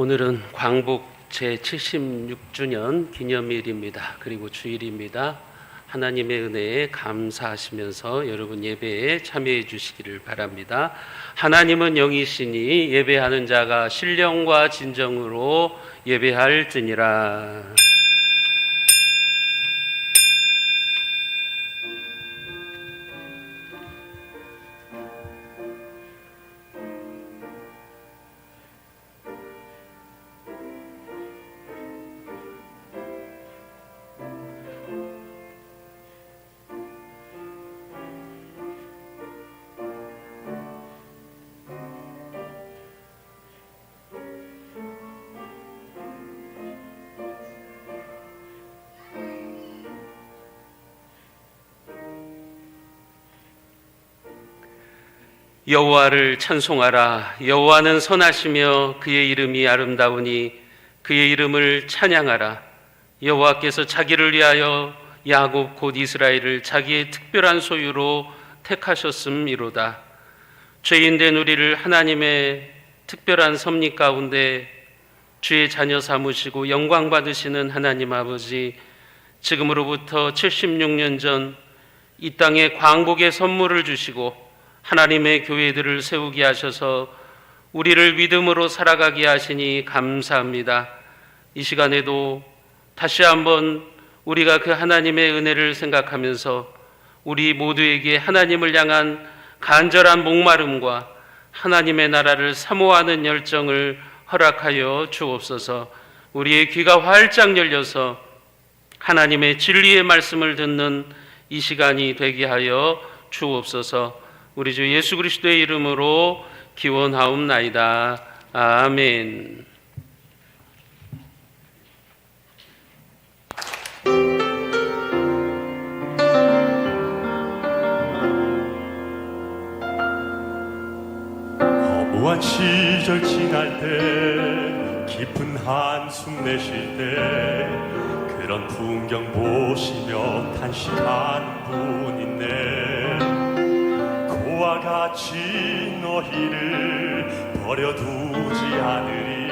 오늘은 광복 제76주년 기념일입니다. 그리고 주일입니다. 하나님의 은혜에 감사하시면서 여러분 예배에 참여해 주시기를 바랍니다. 하나님은 영이시니 예배하는 자가 신령과 진정으로 예배할지니라. 여호와를 찬송하라. 여호와는 선하시며 그의 이름이 아름다우니 그의 이름을 찬양하라. 여호와께서 자기를 위하여 야곱 곧 이스라엘을 자기의 특별한 소유로 택하셨음이로다. 죄인된 우리를 하나님의 특별한 섭리 가운데 주의 자녀 삼으시고 영광 받으시는 하나님 아버지, 지금으로부터 76년 전 이 땅에 광복의 선물을 주시고 하나님의 교회들을 세우게 하셔서 우리를 믿음으로 살아가게 하시니 감사합니다. 이 시간에도 다시 한번 우리가 그 하나님의 은혜를 생각하면서 우리 모두에게 하나님을 향한 간절한 목마름과 하나님의 나라를 사모하는 열정을 허락하여 주옵소서. 우리의 귀가 활짝 열려서 하나님의 진리의 말씀을 듣는 이 시간이 되게 하여 주옵소서. 우리 주 예수 그리스도의 이름으로 기원하옵나이다. 아멘. 허무한 시절 지날 때, 깊은 한숨 내쉴 때, 그런 풍경 보시며 단식하는 분 있네. 그와 같이 너희를 버려두지 않으리.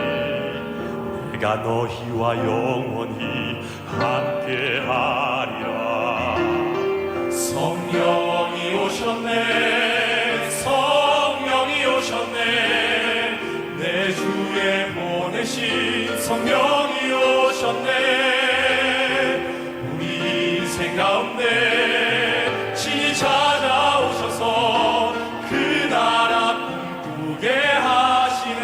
내가 너희와 영원히 함께하리라. 성령이 오셨네, 성령이 오셨네, 내 주에 보내신 성령이 오셨네. 우리 인생 가운데 친히 찾아오셔서 그 나라 꿈꾸게 하시네.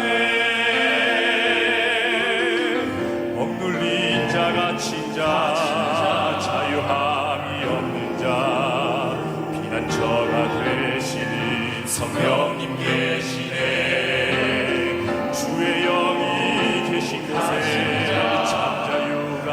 억눌린 자가 친자, 자유함이 없는 자, 피난처가 되시는 성령님 계시네. 주의 영이 계신 곳에 참 자유가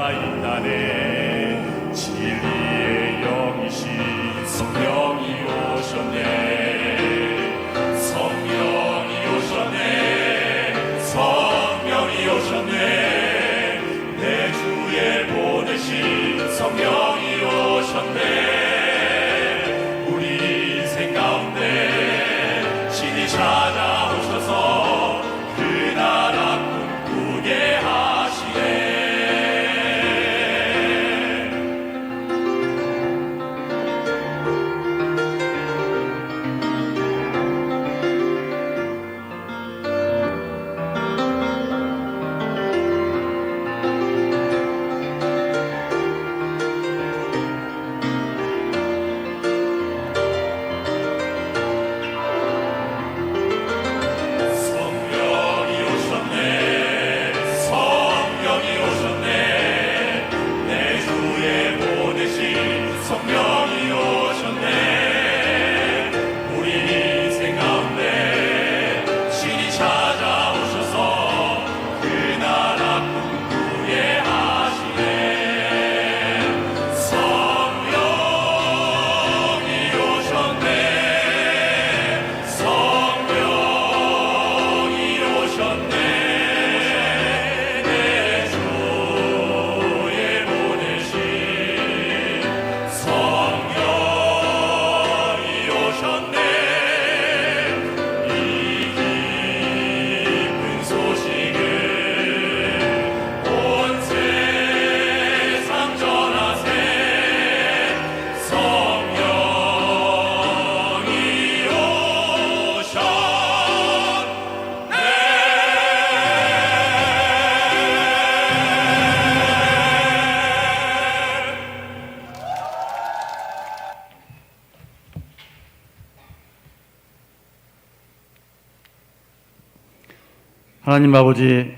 하나님 아버지,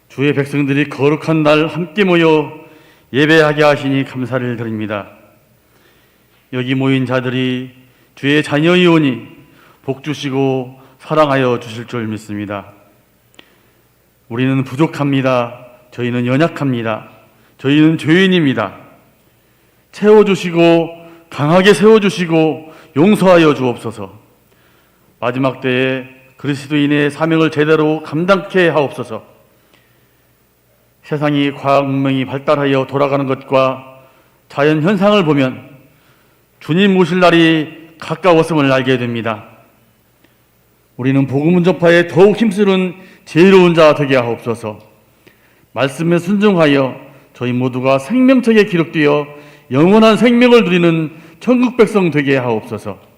주의 백성들이 거룩한 날 함께 모여 예배하게 하시니 감사를 드립니다. 여기 모인 자들이 주의 자녀이오니 복 주시고 사랑하여 주실 줄 믿습니다. 우리는 부족합니다. 저희는 연약합니다. 저희는 죄인입니다. 채워주시고 강하게 세워주시고 용서하여 주옵소서. 마지막 때에 그리스도인의 사명을 제대로 감당케 하옵소서. 세상이 과학 문명이 발달하여 돌아가는 것과 자연 현상을 보면 주님 오실 날이 가까웠음을 알게 됩니다. 우리는 복음 전파에 더욱 힘쓰는 지혜로운 자 되게 하옵소서. 말씀에 순종하여 저희 모두가 생명책에 기록되어 영원한 생명을 누리는 천국 백성 되게 하옵소서.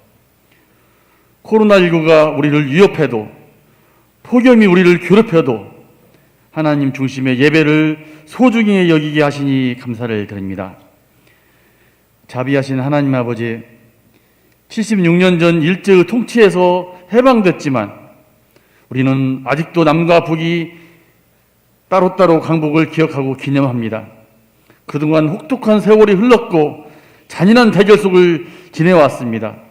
코로나19가 우리를 위협해도, 폭염이 우리를 괴롭혀도 하나님 중심의 예배를 소중히 여기게 하시니 감사를 드립니다. 자비하신 하나님 아버지, 76년 전 일제의 통치에서 해방됐지만 우리는 아직도 남과 북이 따로따로 강복을 기억하고 기념합니다. 그동안 혹독한 세월이 흘렀고 잔인한 대결 속을 지내왔습니다.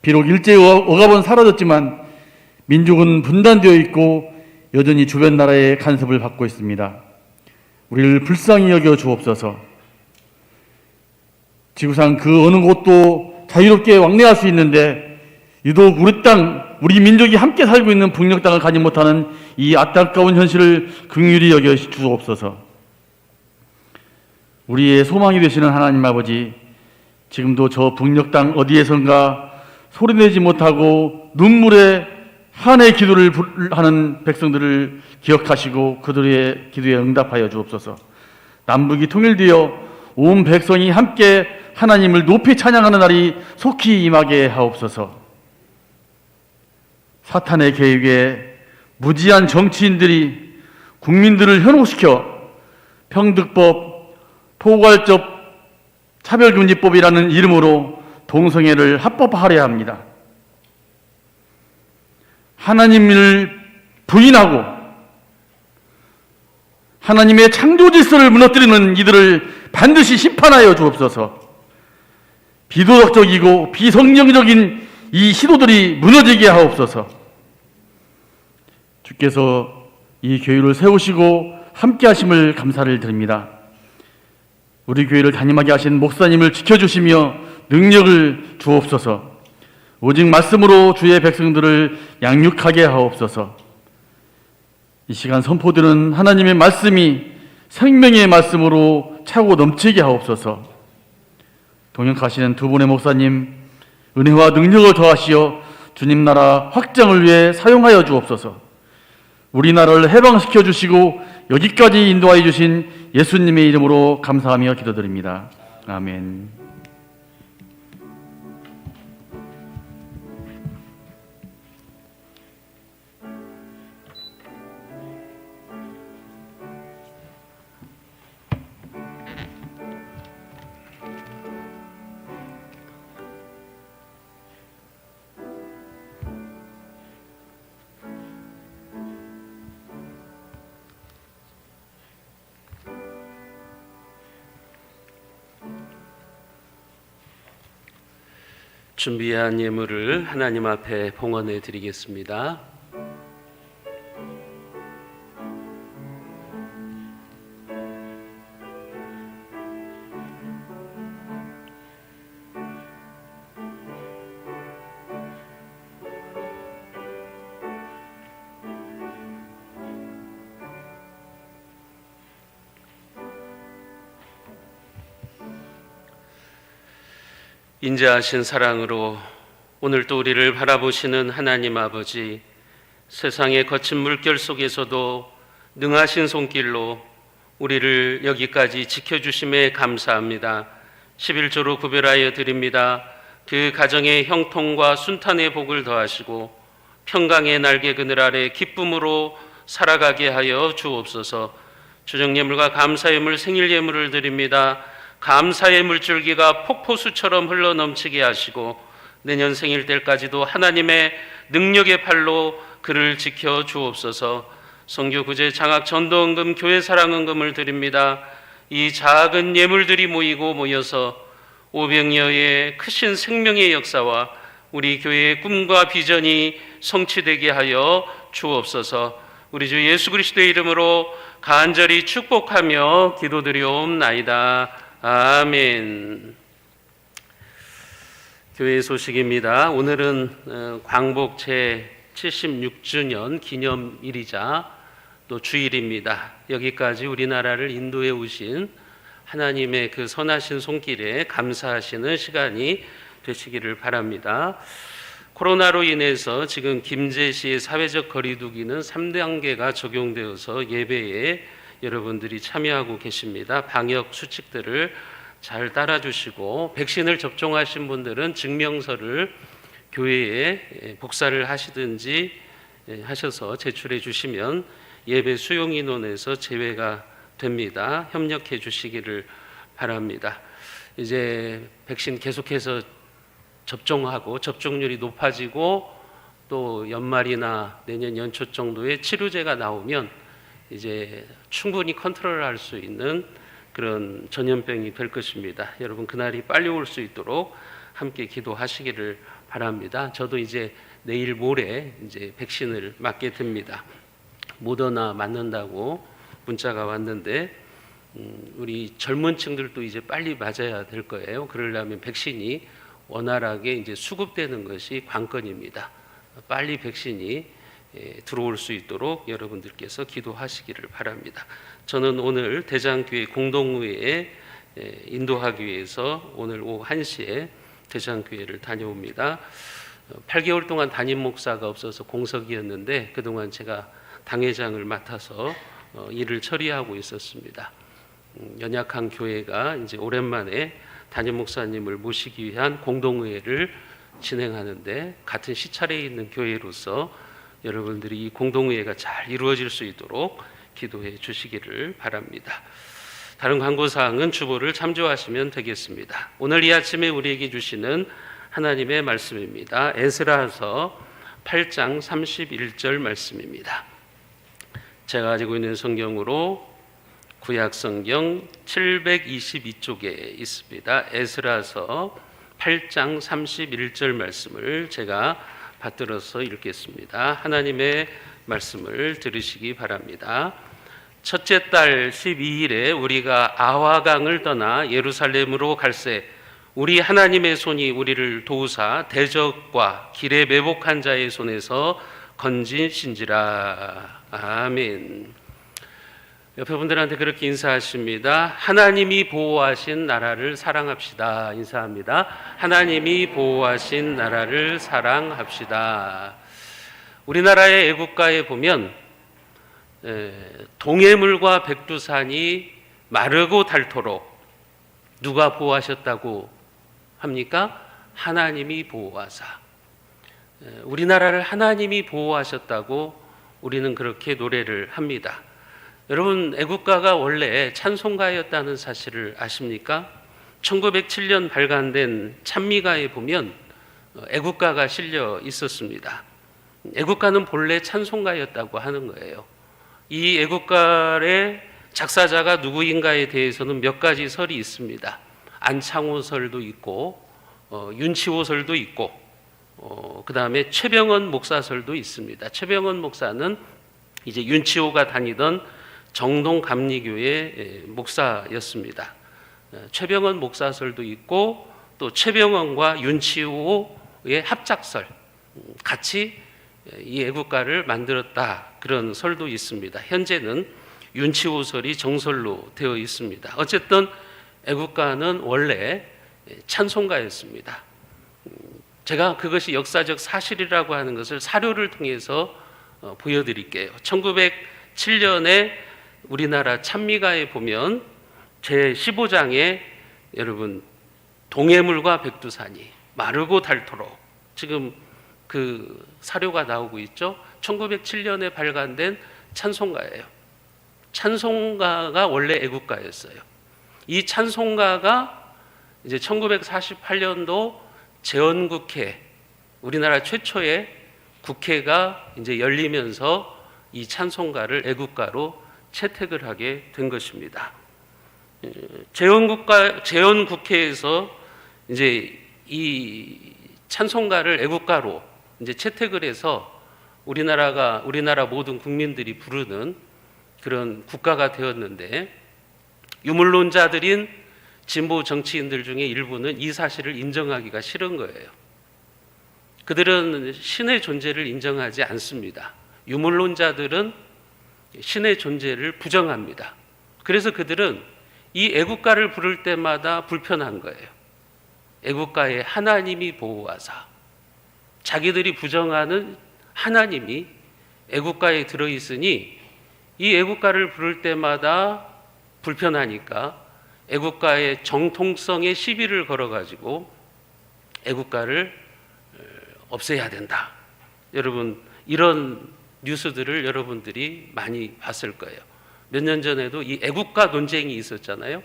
비록 일제의 억압은 사라졌지만 민족은 분단되어 있고 여전히 주변 나라의 간섭을 받고 있습니다. 우리를 불쌍히 여겨 주옵소서. 지구상 그 어느 곳도 자유롭게 왕래할 수 있는데 유독 우리 땅, 우리 민족이 함께 살고 있는 북녘 땅을 가지 못하는 이 안타까운 현실을 긍휼히 여겨 주옵소서. 우리의 소망이 되시는 하나님 아버지, 지금도 저 북녘 땅 어디에선가 소리내지 못하고 눈물에 한의 기도를 하는 백성들을 기억하시고 그들의 기도에 응답하여 주옵소서. 남북이 통일되어 온 백성이 함께 하나님을 높이 찬양하는 날이 속히 임하게 하옵소서. 사탄의 계획에 무지한 정치인들이 국민들을 현혹시켜 평등법, 포괄적 차별금지법이라는 이름으로 동성애를 합법화하려 합니다. 하나님을 부인하고 하나님의 창조 질서를 무너뜨리는 이들을 반드시 심판하여 주옵소서. 비도덕적이고 비성경적인 이 시도들이 무너지게 하옵소서. 주께서 이 교회를 세우시고 함께 하심을 감사를 드립니다. 우리 교회를 담임하게 하신 목사님을 지켜주시며 능력을 주옵소서. 오직 말씀으로 주의 백성들을 양육하게 하옵소서. 이 시간 선포되는 하나님의 말씀이 생명의 말씀으로 차고 넘치게 하옵소서. 동역하시는 두 분의 목사님 은혜와 능력을 더하시어 주님 나라 확장을 위해 사용하여 주옵소서. 우리나라를 해방시켜 주시고 여기까지 인도하여 주신 예수님의 이름으로 감사하며 기도드립니다. 아멘. 준비한 예물을 하나님 앞에 봉헌해 드리겠습니다. 인자하신 사랑으로 오늘도 우리를 바라보시는 하나님 아버지, 세상의 거친 물결 속에서도 능하신 손길로 우리를 여기까지 지켜주심에 감사합니다. 11조로 구별하여 드립니다. 그 가정의 형통과 순탄의 복을 더하시고 평강의 날개 그늘 아래 기쁨으로 살아가게 하여 주옵소서. 주정예물과 감사예물, 생일예물을 드립니다. 감사의 물줄기가 폭포수처럼 흘러넘치게 하시고 내년 생일 때까지도 하나님의 능력의 팔로 그를 지켜 주옵소서. 선교 구제 장학 전도헌금 교회 사랑헌금을 드립니다. 이 작은 예물들이 모여서 500여의 크신 생명의 역사와 우리 교회의 꿈과 비전이 성취되게 하여 주옵소서. 우리 주 예수 그리스도의 이름으로 간절히 축복하며 기도드리옵나이다. 아멘. 교회 소식입니다. 오늘은 광복 제76주년 기념일이자 또 주일입니다. 여기까지 우리나라를 인도해 오신 하나님의 그 선하신 손길에 감사하시는 시간이 되시기를 바랍니다. 코로나로 인해서 지금 김제시의 사회적 거리두기는 3단계가 적용되어서 예배에 여러분들이 참여하고 계십니다. 방역 수칙들을 잘 따라주시고 백신을 접종하신 분들은 증명서를 교회에 복사를 하시든지 하셔서 제출해 주시면 예배 수용 인원에서 제외가 됩니다. 협력해 주시기를 바랍니다. 이제 백신 계속해서 접종하고 접종률이 높아지고 또 연말이나 내년 연초 정도에 치료제가 나오면 이제 충분히 컨트롤할 수 있는 그런 전염병이 될 것입니다. 여러분 그날이 빨리 올 수 있도록 함께 기도하시기를 바랍니다. 저도 이제 내일 모레 이제 백신을 맞게 됩니다. 모더나 맞는다고 문자가 왔는데 우리 젊은 층들도 이제 빨리 맞아야 될 거예요. 그러려면 백신이 원활하게 이제 수급되는 것이 관건입니다. 빨리 백신이 들어올 수 있도록 여러분들께서 기도하시기를 바랍니다. 저는 오늘 대장교회 공동회에 인도하기 위해서 오늘 오후 1시에 대장교회를 다녀옵니다. 8개월 동안 담임 목사가 없어서 공석이었는데 그동안 제가 당회장을 맡아서 일을 처리하고 있었습니다. 연약한 교회가 이제 오랜만에 담임 목사님을 모시기 위한 공동회를 진행하는데 같은 시차례에 있는 교회로서 여러분들이 이 공동회가 잘 이루어질 수 있도록 기도해 주시기를 바랍니다. 다른 광고사항은 주보를 참조하시면 되겠습니다. 오늘 이 아침에 우리에게 주시는 하나님의 말씀입니다. 에스라서 8장 31절 말씀입니다. 제가 가지고 있는 성경으로 구약성경 722쪽에 있습니다. 에스라서 8장 31절 말씀을 제가 받들어서 읽겠습니다. 하나님의 말씀을 들으시기 바랍니다. 첫째 달 12일에 우리가 아화강을 떠나 예루살렘으로 갈새 우리 하나님의 손이 우리를 도우사 대적과 길에 매복한 자의 손에서 건지신지라. 아멘. 옆에 분들한테 그렇게 인사하십니다. 하나님이 보호하신 나라를 사랑합시다. 인사합니다. 하나님이 보호하신 나라를 사랑합시다. 우리나라의 애국가에 보면 동해물과 백두산이 마르고 닳도록 누가 보호하셨다고 합니까? 하나님이 보호하사. 우리나라를 하나님이 보호하셨다고 우리는 그렇게 노래를 합니다. 여러분 애국가가 원래 찬송가였다는 사실을 아십니까? 1907년 발간된 찬미가에 보면 애국가가 실려 있었습니다. 애국가는 본래 찬송가였다고 하는 거예요. 이 애국가의 작사자가 누구인가에 대해서는 몇 가지 설이 있습니다. 안창호설도 있고 윤치호설도 있고 그 다음에 최병원 목사설도 있습니다. 최병원 목사는 이제 윤치호가 다니던 정동감리교회 목사였습니다. 최병원 목사설도 있고 또 최병원과 윤치호의 합작설 같이 이 애국가를 만들었다 그런 설도 있습니다. 현재는 윤치호설이 정설로 되어 있습니다. 어쨌든 애국가는 원래 찬송가였습니다. 제가 그것이 역사적 사실이라고 하는 것을 사료를 통해서 보여드릴게요. 1907년에 우리나라 찬미가에 보면 제15장에 여러분 동해물과 백두산이 마르고 닳도록 지금 그 사료가 나오고 있죠. 1907년에 발간된 찬송가예요. 찬송가가 원래 애국가였어요. 이 찬송가가 이제 1948년도 제헌국회 우리나라 최초의 국회가 이제 열리면서 이 찬송가를 애국가로 채택을 하게 된 것입니다. 재헌국회에서 이제 이 찬송가를 애국가로 이제 채택을 해서 우리나라 모든 국민들이 부르는 그런 국가가 되었는데, 유물론자들인 진보 정치인들 중에 일부는 이 사실을 인정하기가 싫은 거예요. 그들은 신의 존재를 인정하지 않습니다. 유물론자들은 신의 존재를 부정합니다. 그래서 그들은 이 애국가를 부를 때마다 불편한 거예요. 애국가에 하나님이 보호하사, 자기들이 부정하는 하나님이 애국가에 들어있으니 이 애국가를 부를 때마다 불편하니까 애국가의 정통성에 시비를 걸어가지고 애국가를 없애야 된다. 여러분, 이런 뉴스들을 여러분들이 많이 봤을 거예요. 몇 년 전에도 이 애국가 논쟁이 있었잖아요.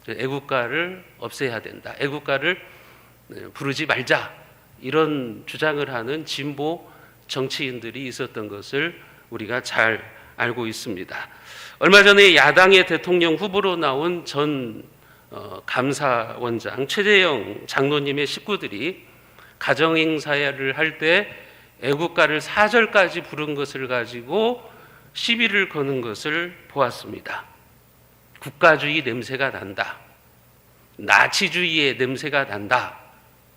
애국가를 없애야 된다, 애국가를 부르지 말자, 이런 주장을 하는 진보 정치인들이 있었던 것을 우리가 잘 알고 있습니다. 얼마 전에 야당의 대통령 후보로 나온 전 감사원장 최재형 장로님의 식구들이 가정행사를 할 때 애국가를 4절까지 부른 것을 가지고 시비를 거는 것을 보았습니다. 국가주의 냄새가 난다, 나치주의의 냄새가 난다,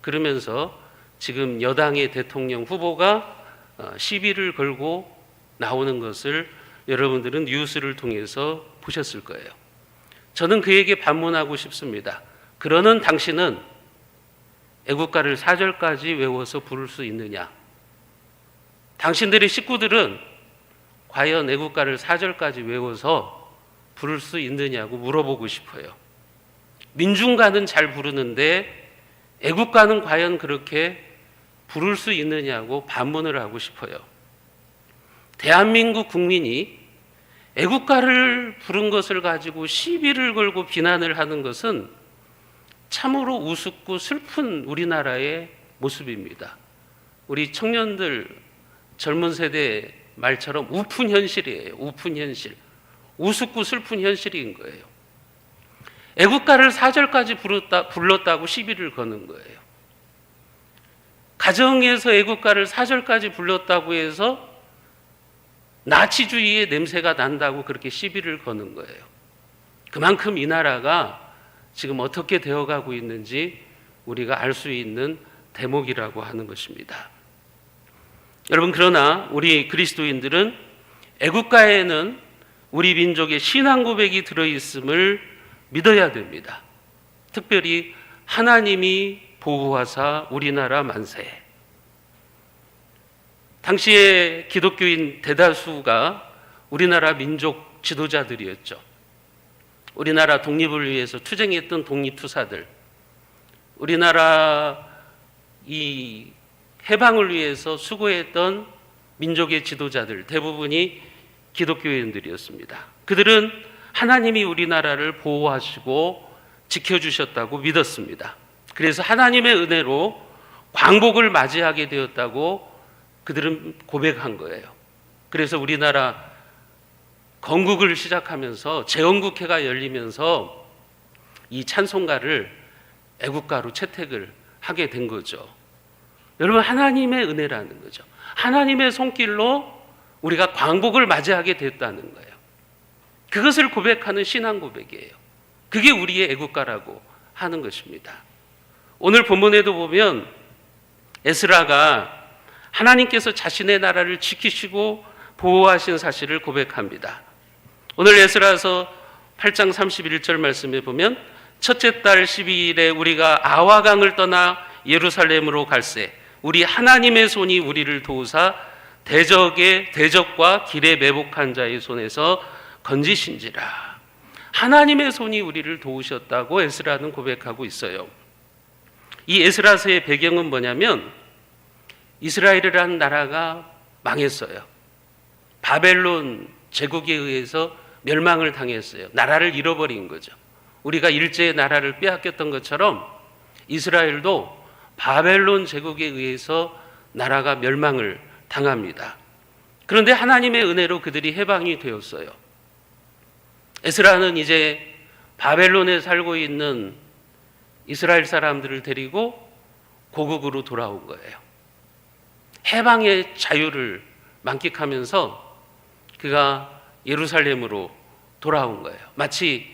그러면서 지금 여당의 대통령 후보가 시비를 걸고 나오는 것을 여러분들은 뉴스를 통해서 보셨을 거예요. 저는 그에게 반문하고 싶습니다. 그러는 당신은 애국가를 4절까지 외워서 부를 수 있느냐? 당신들의 식구들은 과연 애국가를 4절까지 외워서 부를 수 있느냐고 물어보고 싶어요. 민중가는 잘 부르는데 애국가는 과연 그렇게 부를 수 있느냐고 반문을 하고 싶어요. 대한민국 국민이 애국가를 부른 것을 가지고 시비를 걸고 비난을 하는 것은 참으로 우습고 슬픈 우리나라의 모습입니다. 우리 청년들, 젊은 세대 말처럼 우픈 현실이에요. 우픈 현실. 우습고 슬픈 현실인 거예요. 애국가를 4절까지 불렀다고 시비를 거는 거예요. 가정에서 애국가를 4절까지 불렀다고 해서 나치주의의 냄새가 난다고 그렇게 시비를 거는 거예요. 그만큼 이 나라가 지금 어떻게 되어가고 있는지 우리가 알 수 있는 대목이라고 하는 것입니다. 여러분, 그러나 우리 그리스도인들은 애국가에는 우리 민족의 신앙 고백이 들어있음을 믿어야 됩니다. 특별히 하나님이 보호하사 우리나라 만세. 당시에 기독교인 대다수가 우리나라 민족 지도자들이었죠. 우리나라 독립을 위해서 투쟁했던 독립투사들, 우리나라 이 해방을 위해서 수고했던 민족의 지도자들, 대부분이 기독교인들이었습니다. 그들은 하나님이 우리나라를 보호하시고 지켜주셨다고 믿었습니다. 그래서 하나님의 은혜로 광복을 맞이하게 되었다고 그들은 고백한 거예요. 그래서 우리나라 건국을 시작하면서 재헌국회가 열리면서 이 찬송가를 애국가로 채택을 하게 된 거죠. 여러분, 하나님의 은혜라는 거죠. 하나님의 손길로 우리가 광복을 맞이하게 됐다는 거예요. 그것을 고백하는 신앙 고백이에요. 그게 우리의 애국가라고 하는 것입니다. 오늘 본문에도 보면 에스라가 하나님께서 자신의 나라를 지키시고 보호하신 사실을 고백합니다. 오늘 에스라서 8장 31절 말씀에 보면 첫째 달 12일에 우리가 아와강을 떠나 예루살렘으로 갈새 우리 하나님의 손이 우리를 도우사 대적과 길에 매복한 자의 손에서 건지신지라. 하나님의 손이 우리를 도우셨다고 에스라는 고백하고 있어요. 이 에스라서의 배경은 뭐냐면 이스라엘이라는 나라가 망했어요. 바벨론 제국에 의해서 멸망을 당했어요. 나라를 잃어버린 거죠. 우리가 일제의 나라를 빼앗겼던 것처럼 이스라엘도 바벨론 제국에 의해서 나라가 멸망을 당합니다. 그런데 하나님의 은혜로 그들이 해방이 되었어요. 에스라는 이제 바벨론에 살고 있는 이스라엘 사람들을 데리고 고국으로 돌아온 거예요. 해방의 자유를 만끽하면서 그가 예루살렘으로 돌아온 거예요. 마치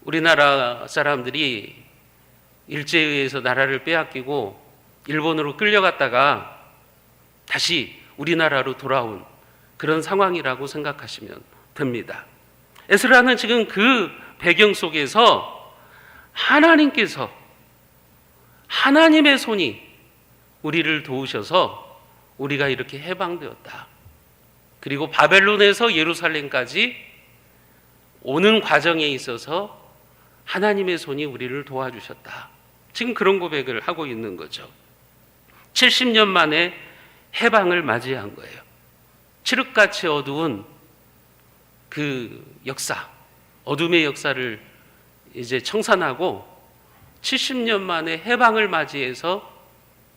우리나라 사람들이 일제에 의해서 나라를 빼앗기고 일본으로 끌려갔다가 다시 우리나라로 돌아온 그런 상황이라고 생각하시면 됩니다. 에스라는 지금 그 배경 속에서 하나님께서 하나님의 손이 우리를 도우셔서 우리가 이렇게 해방되었다. 그리고 바벨론에서 예루살렘까지 오는 과정에 있어서 하나님의 손이 우리를 도와주셨다. 지금 그런 고백을 하고 있는 거죠. 70년 만에 해방을 맞이한 거예요. 칠흑같이 어두운 그 역사, 어둠의 역사를 이제 청산하고 70년 만에 해방을 맞이해서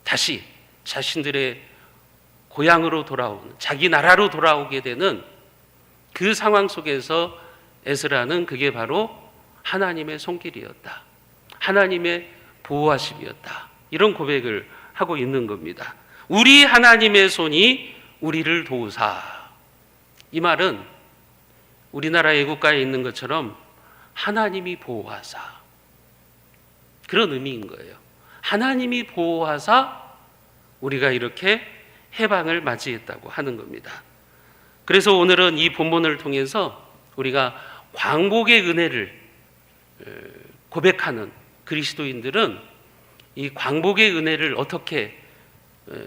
다시 자신들의 고향으로 돌아오는, 자기 나라로 돌아오게 되는 그 상황 속에서 에스라는 그게 바로 하나님의 손길이었다. 하나님의 보호하심이었다. 이런 고백을 하고 있는 겁니다. 우리 하나님의 손이 우리를 도우사. 이 말은 우리나라 애국가에 있는 것처럼 하나님이 보호하사, 그런 의미인 거예요. 하나님이 보호하사 우리가 이렇게 해방을 맞이했다고 하는 겁니다. 그래서 오늘은 이 본문을 통해서 우리가 광복의 은혜를 고백하는 그리스도인들은 이 광복의 은혜를 어떻게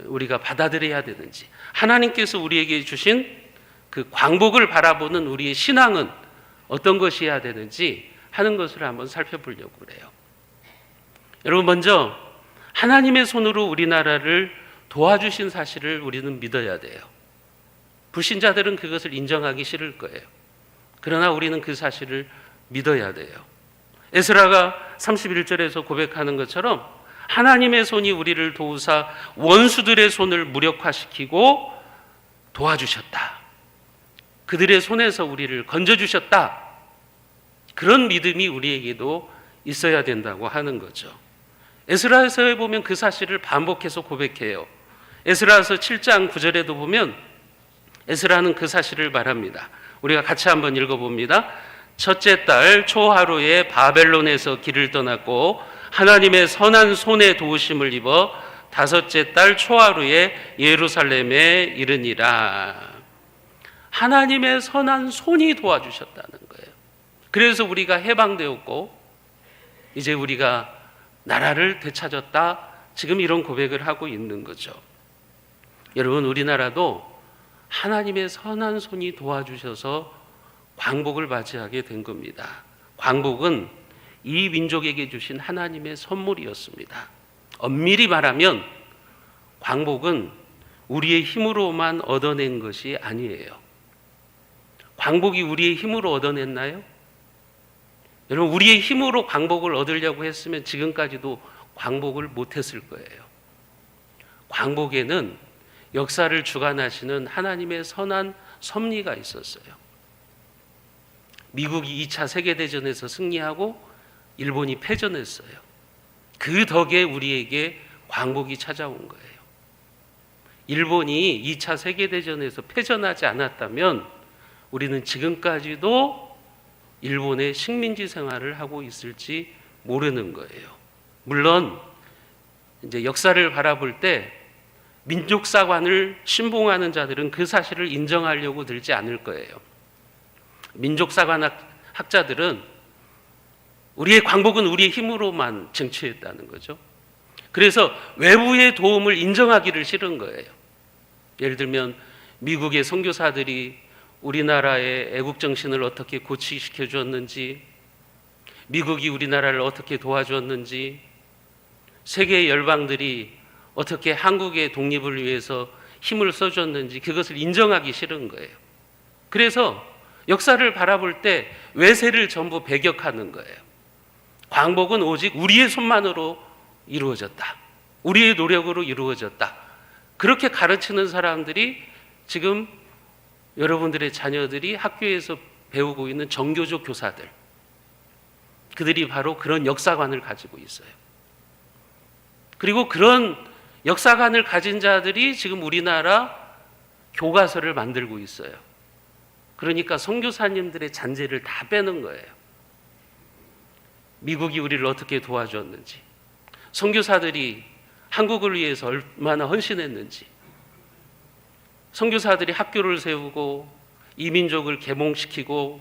우리가 받아들여야 되는지, 하나님께서 우리에게 주신 그 광복을 바라보는 우리의 신앙은 어떤 것이어야 되는지 하는 것을 한번 살펴보려고 그래요. 여러분, 먼저 하나님의 손으로 우리나라를 도와주신 사실을 우리는 믿어야 돼요. 불신자들은 그것을 인정하기 싫을 거예요. 그러나 우리는 그 사실을 믿어야 돼요. 에스라가 31절에서 고백하는 것처럼 하나님의 손이 우리를 도우사 원수들의 손을 무력화시키고 도와주셨다. 그들의 손에서 우리를 건져주셨다. 그런 믿음이 우리에게도 있어야 된다고 하는 거죠. 에스라서에 보면 그 사실을 반복해서 고백해요. 에스라서 7장 9절에도 보면 에스라는 그 사실을 말합니다. 우리가 같이 한번 읽어봅니다. 첫째 달 초하루에 바벨론에서 길을 떠났고 하나님의 선한 손에 도우심을 입어 다섯째 달 초하루에 예루살렘에 이르니라. 하나님의 선한 손이 도와주셨다는 거예요. 그래서 우리가 해방되었고 이제 우리가 나라를 되찾았다. 지금 이런 고백을 하고 있는 거죠. 여러분, 우리나라도 하나님의 선한 손이 도와주셔서 광복을 맞이하게 된 겁니다. 광복은 이 민족에게 주신 하나님의 선물이었습니다. 엄밀히 말하면 광복은 우리의 힘으로만 얻어낸 것이 아니에요. 광복이 우리의 힘으로 얻어냈나요? 여러분, 우리의 힘으로 광복을 얻으려고 했으면 지금까지도 광복을 못했을 거예요. 광복에는 역사를 주관하시는 하나님의 선한 섭리가 있었어요. 미국이 2차 세계대전에서 승리하고 일본이 패전했어요. 그 덕에 우리에게 광복이 찾아온 거예요. 일본이 2차 세계대전에서 패전하지 않았다면 우리는 지금까지도 일본의 식민지 생활을 하고 있을지 모르는 거예요. 물론 이제 역사를 바라볼 때 민족사관을 신봉하는 자들은 그 사실을 인정하려고 들지 않을 거예요. 민족사관 학자들은 우리의 광복은 우리의 힘으로만 쟁취했다는 거죠. 그래서 외부의 도움을 인정하기를 싫은 거예요. 예를 들면 미국의 선교사들이 우리나라의 애국정신을 어떻게 고취시켜 주었는지, 미국이 우리나라를 어떻게 도와주었는지, 세계 열방들이 어떻게 한국의 독립을 위해서 힘을 써줬는지 그것을 인정하기 싫은 거예요. 그래서 역사를 바라볼 때 외세를 전부 배격하는 거예요. 광복은 오직 우리의 손만으로 이루어졌다. 우리의 노력으로 이루어졌다. 그렇게 가르치는 사람들이 지금 여러분들의 자녀들이 학교에서 배우고 있는 정교조 교사들, 그들이 바로 그런 역사관을 가지고 있어요. 그리고 그런 역사관을 가진 자들이 지금 우리나라 교과서를 만들고 있어요. 그러니까 선교사님들의 잔재를 다 빼는 거예요. 미국이 우리를 어떻게 도와줬는지, 선교사들이 한국을 위해서 얼마나 헌신했는지, 선교사들이 학교를 세우고 이민족을 계몽시키고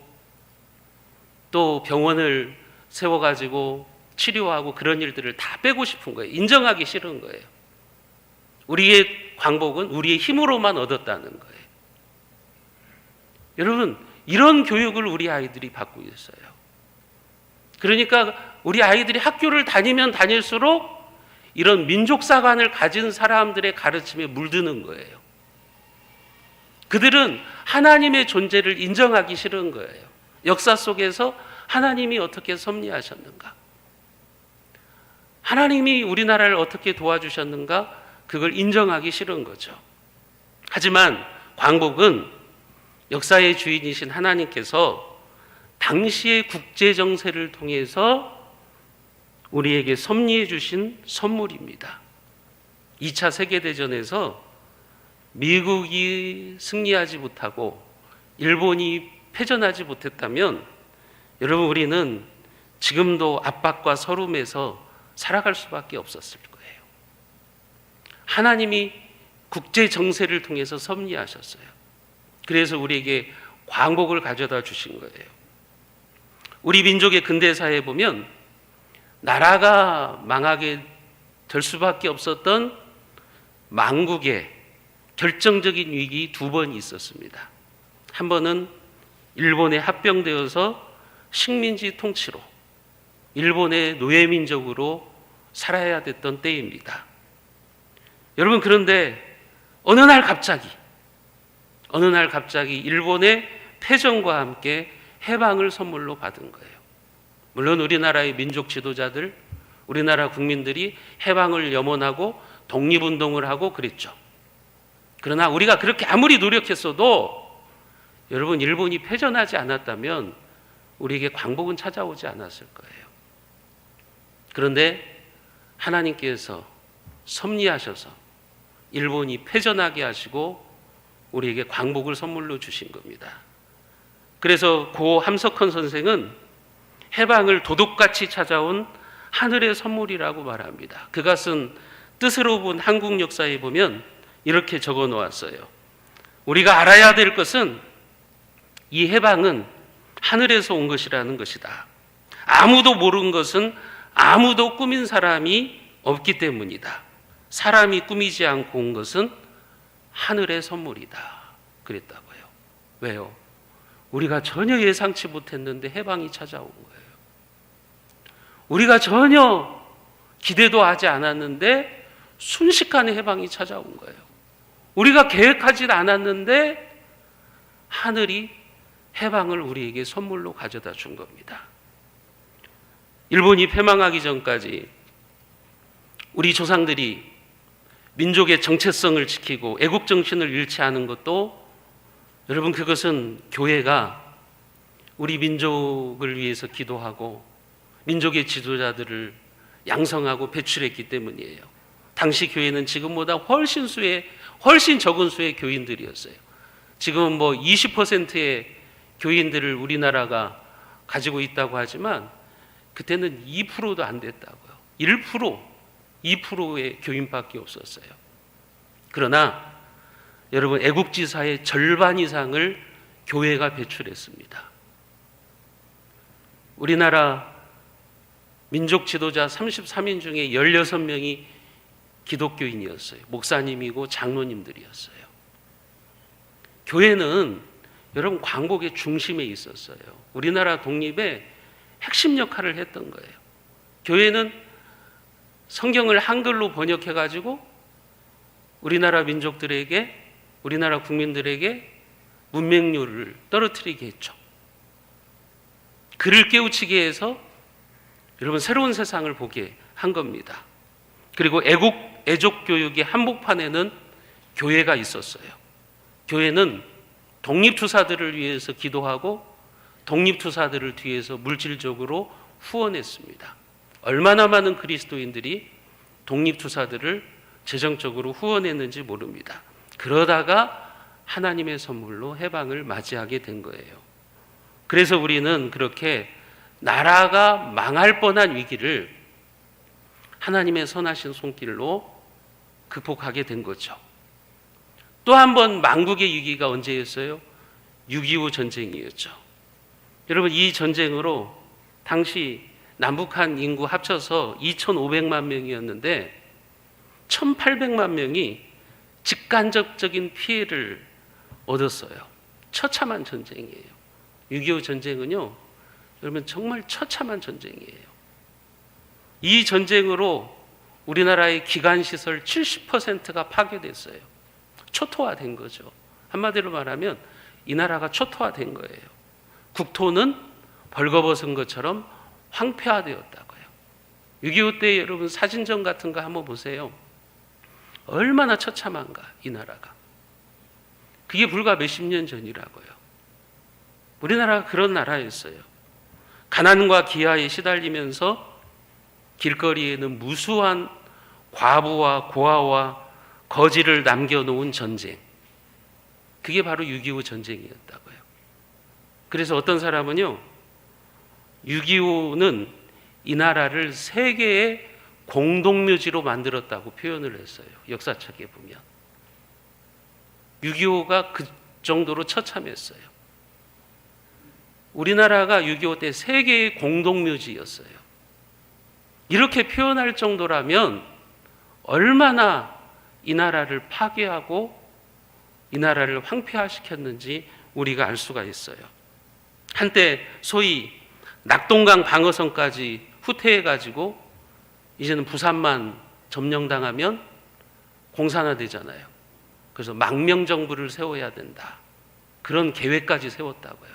또 병원을 세워가지고 치료하고 그런 일들을 다 빼고 싶은 거예요. 인정하기 싫은 거예요. 우리의 광복은 우리의 힘으로만 얻었다는 거예요. 여러분, 이런 교육을 우리 아이들이 받고 있어요. 그러니까 우리 아이들이 학교를 다니면 다닐수록 이런 민족사관을 가진 사람들의 가르침에 물드는 거예요. 그들은 하나님의 존재를 인정하기 싫은 거예요. 역사 속에서 하나님이 어떻게 섭리하셨는가? 하나님이 우리나라를 어떻게 도와주셨는가? 그걸 인정하기 싫은 거죠. 하지만 광복은 역사의 주인이신 하나님께서 당시의 국제정세를 통해서 우리에게 섭리해 주신 선물입니다. 2차 세계대전에서 미국이 승리하지 못하고 일본이 패전하지 못했다면 여러분, 우리는 지금도 압박과 서름에서 살아갈 수밖에 없었을 거예요. 하나님이 국제 정세를 통해서 섭리하셨어요. 그래서 우리에게 광복을 가져다 주신 거예요. 우리 민족의 근대사에 보면 나라가 망하게 될 수밖에 없었던 망국의 결정적인 위기 두 번 있었습니다. 한 번은 일본에 합병되어서 식민지 통치로 일본의 노예민족으로 살아야 됐던 때입니다. 여러분, 그런데 어느 날 갑자기 일본의 패전과 함께 해방을 선물로 받은 거예요. 물론 우리나라의 민족 지도자들, 우리나라 국민들이 해방을 염원하고 독립운동을 하고 그랬죠. 그러나 우리가 그렇게 아무리 노력했어도 여러분, 일본이 패전하지 않았다면 우리에게 광복은 찾아오지 않았을 거예요. 그런데 하나님께서 섭리하셔서 일본이 패전하게 하시고 우리에게 광복을 선물로 주신 겁니다. 그래서 고 함석헌 선생은 해방을 도둑같이 찾아온 하늘의 선물이라고 말합니다. 그가 쓴 뜻으로 본 한국 역사에 보면 이렇게 적어 놓았어요. 우리가 알아야 될 것은 이 해방은 하늘에서 온 것이라는 것이다. 아무도 모르는 것은 아무도 꾸민 사람이 없기 때문이다. 사람이 꾸미지 않고 온 것은 하늘의 선물이다. 그랬다고요. 왜요? 우리가 전혀 예상치 못했는데 해방이 찾아온 거예요. 우리가 전혀 기대도 하지 않았는데 순식간에 해방이 찾아온 거예요. 우리가 계획하지 않았는데 하늘이 해방을 우리에게 선물로 가져다 준 겁니다. 일본이 패망하기 전까지 우리 조상들이 민족의 정체성을 지키고 애국정신을 잃지 않은 것도 여러분, 그것은 교회가 우리 민족을 위해서 기도하고 민족의 지도자들을 양성하고 배출했기 때문이에요. 당시 교회는 지금보다 훨씬 적은 수의 교인들이었어요. 지금은 뭐 20%의 교인들을 우리나라가 가지고 있다고 하지만 그때는 2%도 안 됐다고요. 2%의 교인밖에 없었어요. 그러나 여러분, 애국지사의 절반 이상을 교회가 배출했습니다. 우리나라 민족 지도자 33인 중에 16명이 기독교인이었어요. 목사님이고 장로님들이었어요. 교회는 여러분, 광복의 중심에 있었어요. 우리나라 독립의 핵심 역할을 했던 거예요. 교회는 성경을 한글로 번역해가지고 우리나라 민족들에게, 우리나라 국민들에게 문맹률을 떨어뜨리게 했죠. 그를 깨우치게 해서 여러분, 새로운 세상을 보게 한 겁니다. 그리고 애족 교육의 한복판에는 교회가 있었어요. 교회는 독립투사들을 위해서 기도하고 독립투사들을 뒤에서 물질적으로 후원했습니다. 얼마나 많은 그리스도인들이 독립투사들을 재정적으로 후원했는지 모릅니다. 그러다가 하나님의 선물로 해방을 맞이하게 된 거예요. 그래서 우리는 그렇게 나라가 망할 뻔한 위기를 하나님의 선하신 손길로 극복하게 된 거죠. 또 한 번 망국의 위기가 언제였어요? 6.25 전쟁이었죠. 여러분, 이 전쟁으로 당시 남북한 인구 합쳐서 2,500만 명이었는데 1,800만 명이 직간접적인 피해를 얻었어요. 처참한 전쟁이에요. 6.25 전쟁은요, 여러분 정말 처참한 전쟁이에요. 이 전쟁으로 우리나라의 기관시설 70%가 파괴됐어요. 초토화된 거죠. 한마디로 말하면 이 나라가 초토화된 거예요. 국토는 벌거벗은 것처럼 황폐화되었다고요. 6.25 때 여러분 사진전 같은 거 한번 보세요. 얼마나 처참한가 이 나라가. 그게 불과 몇십 년 전이라고요. 우리나라가 그런 나라였어요. 가난과 기아에 시달리면서 길거리에는 무수한 과부와 고아와 거지를 남겨놓은 전쟁. 그게 바로 6.25 전쟁이었다고요. 그래서 어떤 사람은요, 6.25는 이 나라를 세계의 공동묘지로 만들었다고 표현을 했어요. 역사책에 보면 6.25가 그 정도로 처참했어요. 우리나라가 6.25 때 세계의 공동묘지였어요. 이렇게 표현할 정도라면 얼마나 이 나라를 파괴하고 이 나라를 황폐화시켰는지 우리가 알 수가 있어요. 한때 소위 낙동강 방어선까지 후퇴해가지고 이제는 부산만 점령당하면 공산화되잖아요. 그래서 망명정부를 세워야 된다. 그런 계획까지 세웠다고요.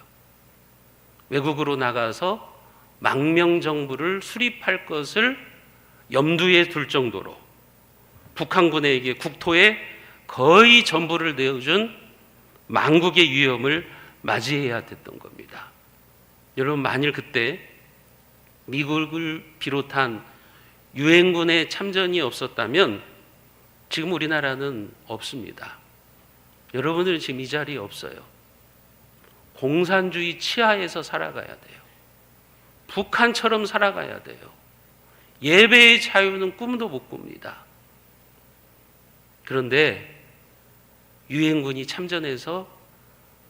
외국으로 나가서 망명정부를 수립할 것을 염두에 둘 정도로 북한군에게 국토에 거의 전부를 내어준 망국의 위험을 맞이해야 됐던 겁니다. 여러분, 만일 그때 미국을 비롯한 유엔군의 참전이 없었다면 지금 우리나라는 없습니다. 여러분들은 지금 이 자리에 없어요. 공산주의 치하에서 살아가야 돼요. 북한처럼 살아가야 돼요. 예배의 자유는 꿈도 못 꿉니다. 그런데 유엔군이 참전해서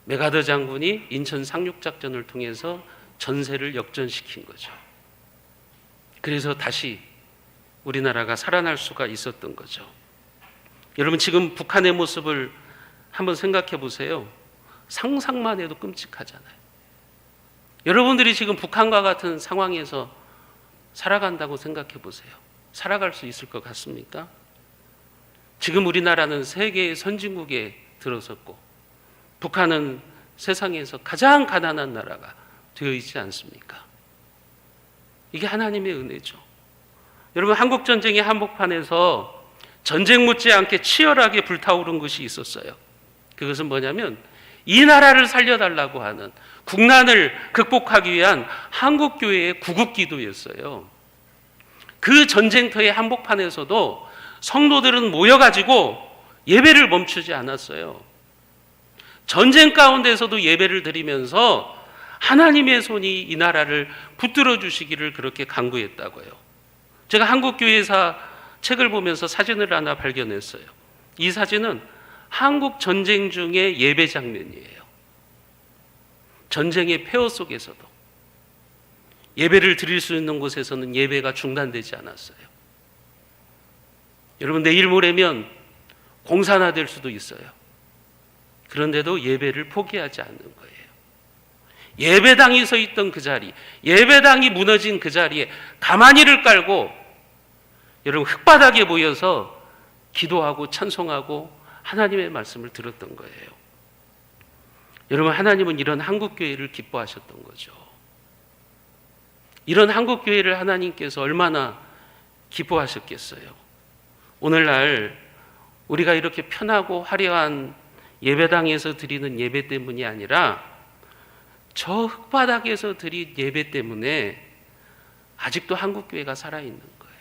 메가더 장군이 인천 상륙작전을 통해서 전세를 역전시킨 거죠. 그래서 다시 우리나라가 살아날 수가 있었던 거죠. 여러분, 지금 북한의 모습을 한번 생각해 보세요. 상상만 해도 끔찍하잖아요. 여러분들이 지금 북한과 같은 상황에서 살아간다고 생각해 보세요. 살아갈 수 있을 것 같습니까? 지금 우리나라는 세계의 선진국에 들어섰고 북한은 세상에서 가장 가난한 나라가 되어 있지 않습니까? 이게 하나님의 은혜죠. 여러분, 한국전쟁의 한복판에서 전쟁 못지않게 치열하게 불타오른 것이 있었어요. 그것은 뭐냐면 이 나라를 살려달라고 하는, 국난을 극복하기 위한 한국교회의 구국기도였어요. 그 전쟁터의 한복판에서도 성도들은 모여가지고 예배를 멈추지 않았어요. 전쟁 가운데서도 예배를 드리면서 하나님의 손이 이 나라를 붙들어 주시기를 그렇게 간구했다고요. 제가 한국교회사 책을 보면서 사진을 하나 발견했어요. 이 사진은 한국 전쟁 중의 예배 장면이에요. 전쟁의 폐허 속에서도 예배를 드릴 수 있는 곳에서는 예배가 중단되지 않았어요. 여러분, 내일 모레면 공산화될 수도 있어요. 그런데도 예배를 포기하지 않는 거예요. 예배당이 서 있던 그 자리, 예배당이 무너진 그 자리에 가마니를 깔고 여러분 흙바닥에 모여서 기도하고 찬송하고 하나님의 말씀을 들었던 거예요. 여러분, 하나님은 이런 한국교회를 기뻐하셨던 거죠. 이런 한국교회를 하나님께서 얼마나 기뻐하셨겠어요. 오늘날 우리가 이렇게 편하고 화려한 예배당에서 드리는 예배 때문이 아니라 저 흙바닥에서 드린 예배 때문에 아직도 한국교회가 살아있는 거예요.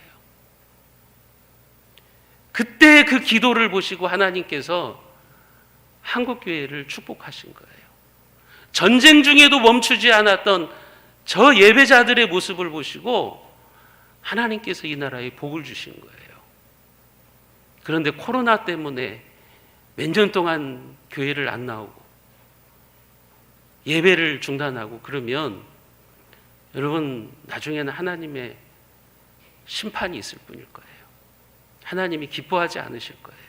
그때 그 기도를 보시고 하나님께서 한국교회를 축복하신 거예요. 전쟁 중에도 멈추지 않았던 저 예배자들의 모습을 보시고 하나님께서 이 나라에 복을 주신 거예요. 그런데 코로나 때문에 몇 년 동안 교회를 안 나오고 예배를 중단하고 그러면 여러분 나중에는 하나님의 심판이 있을 뿐일 거예요. 하나님이 기뻐하지 않으실 거예요.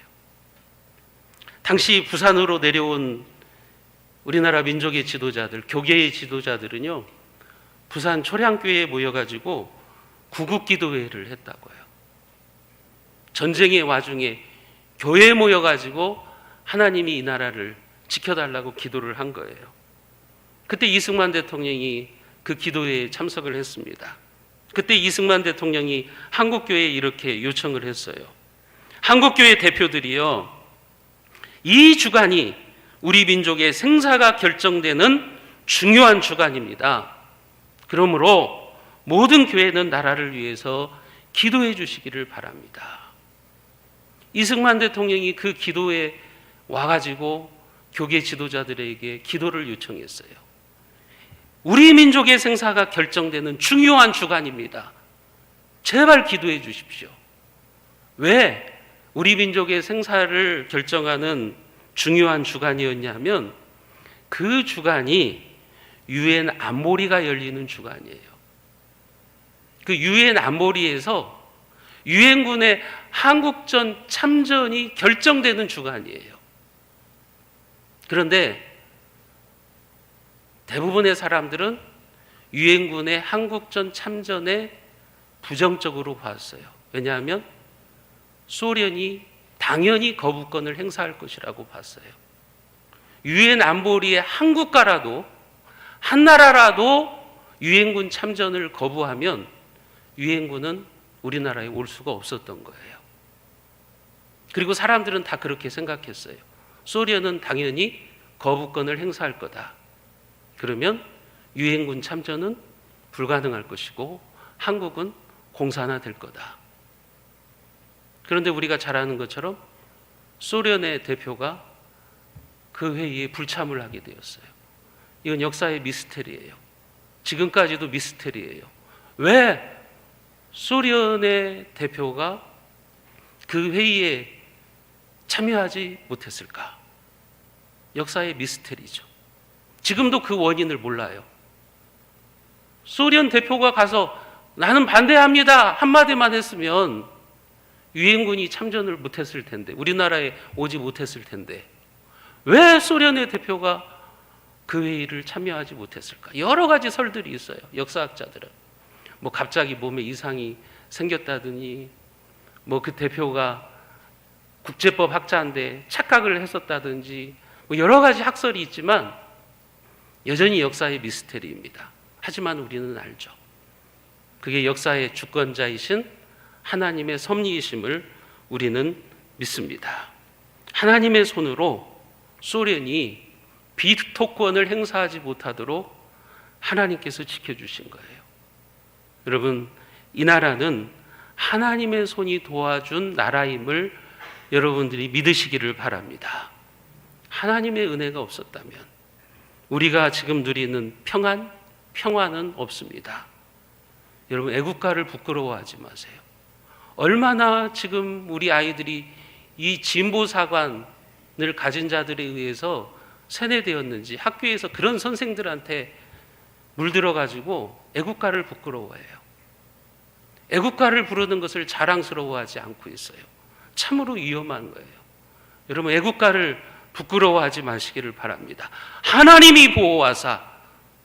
당시 부산으로 내려온 우리나라 민족의 지도자들, 교계의 지도자들은요, 부산 초량교회에 모여가지고 구국기도회를 했다고요. 전쟁의 와중에 교회에 모여가지고 하나님이 이 나라를 지켜달라고 기도를 한 거예요. 그때 이승만 대통령이 그 기도회에 참석을 했습니다. 그때 이승만 대통령이 한국교회에 이렇게 요청을 했어요. 한국교회 대표들이요, 이 주간이 우리 민족의 생사가 결정되는 중요한 주간입니다. 그러므로 모든 교회는 나라를 위해서 기도해 주시기를 바랍니다. 이승만 대통령이 그 기도에 와가지고 교계 지도자들에게 기도를 요청했어요. 우리 민족의 생사가 결정되는 중요한 주간입니다. 제발 기도해 주십시오. 왜 우리 민족의 생사를 결정하는 중요한 주간이었냐면 그 주간이 유엔 안보리가 열리는 주간이에요. 그 유엔 안보리에서 유엔군의 한국전 참전이 결정되는 주간이에요. 그런데 대부분의 사람들은 유엔군의 한국전 참전에 부정적으로 봤어요. 왜냐하면 소련이 당연히 거부권을 행사할 것이라고 봤어요. 유엔 안보리에 한 국가라도, 한 나라라도 유엔군 참전을 거부하면 유엔군은 우리나라에 올 수가 없었던 거예요. 그리고 사람들은 다 그렇게 생각했어요. 소련은 당연히 거부권을 행사할 거다. 그러면 유엔군 참전은 불가능할 것이고 한국은 공산화될 거다. 그런데 우리가 잘 아는 것처럼 소련의 대표가 그 회의에 불참을 하게 되었어요. 이건 역사의 미스테리예요. 지금까지도 미스테리예요. 왜 소련의 대표가 그 회의에 참여하지 못했을까? 역사의 미스테리죠. 지금도 그 원인을 몰라요. 소련 대표가 가서 나는 반대합니다 한마디만 했으면 유엔군이 참전을 못했을 텐데, 우리나라에 오지 못했을 텐데 왜 소련의 대표가 그 회의를 참여하지 못했을까? 여러 가지 설들이 있어요. 역사학자들은 뭐 갑자기 몸에 이상이 생겼다더니 뭐 그 대표가 국제법 학자인데 착각을 했었다든지 뭐 여러 가지 학설이 있지만 여전히 역사의 미스테리입니다. 하지만 우리는 알죠. 그게 역사의 주권자이신 하나님의 섭리이심을 우리는 믿습니다. 하나님의 손으로 소련이 비토권을 행사하지 못하도록 하나님께서 지켜주신 거예요. 여러분, 이 나라는 하나님의 손이 도와준 나라임을 여러분들이 믿으시기를 바랍니다. 하나님의 은혜가 없었다면 우리가 지금 누리는 평안은 없습니다. 여러분, 애국가를 부끄러워하지 마세요. 얼마나 지금 우리 아이들이 이 진보사관을 가진 자들에 의해서 세뇌되었는지 학교에서 그런 선생들한테 물들어가지고 애국가를 부끄러워해요. 애국가를 부르는 것을 자랑스러워하지 않고 있어요. 참으로 위험한 거예요. 여러분, 애국가를 부끄러워하지 마시기를 바랍니다. 하나님이 보호하사